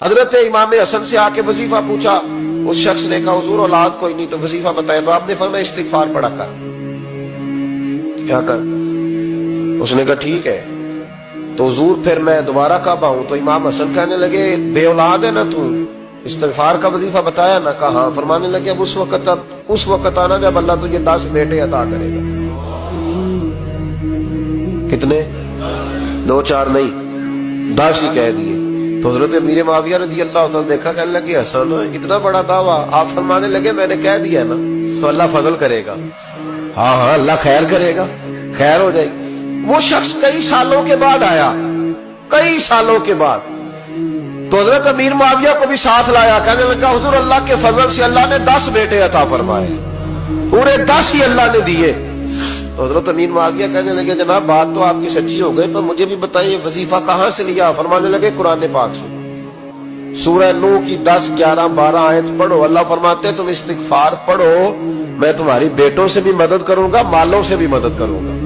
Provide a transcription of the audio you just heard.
حضرت امام حسن سے آ کے وظیفہ پوچھا، اس شخص نے کہا حضور اولاد کوئی نہیں تو وظیفہ بتایا، تو آپ نے فرمایا استغفار پڑھا کر، کیا کر؟ اس نے کہا ٹھیک ہے۔ تو حضور پھر میں دوبارہ کعبہ ہوں تو امام حسن کہنے لگے بے اولاد ہے نا تو استغفار کا وظیفہ بتایا نا؟ کہا ہاں۔ فرمانے لگے اب اس وقت آنا جب اللہ تجھے 10 بیٹے عطا کرے گا۔ کتنے؟ 2 4 نہیں، 10 ہی کہہ دیے۔ تو حضرت امیر معاویہ رضی اللہ تعالیٰ دیکھا، کہنے لگے حسن اتنا بڑا دعویٰ؟ آپ فرمانے لگے میں نے کہہ دیا نا تو اللہ فضل کرے گا، ہاں ہاں اللہ خیر کرے گا، خیر ہو جائے گی۔ وہ شخص کئی سالوں کے بعد آیا، کئی سالوں کے بعد، تو حضرت امیر معاویہ کو بھی ساتھ لایا، کہنے لگا حضور اللہ کے فضل سے اللہ نے 10 بیٹے عطا فرمائے، پورے 10 ہی اللہ نے دیے۔ تو حضرت امیر معاویہ کہنے لگے جناب بات تو آپ کی سچی ہو گئی، پر مجھے بھی بتائیے وظیفہ کہاں سے لیا؟ فرمانے لگے قرآن پاک سے، سورہ نوح کی 10 11 12 آیت پڑھو۔ اللہ فرماتے ہیں تم استغفار پڑھو، میں تمہاری بیٹوں سے بھی مدد کروں گا، مالوں سے بھی مدد کروں گا۔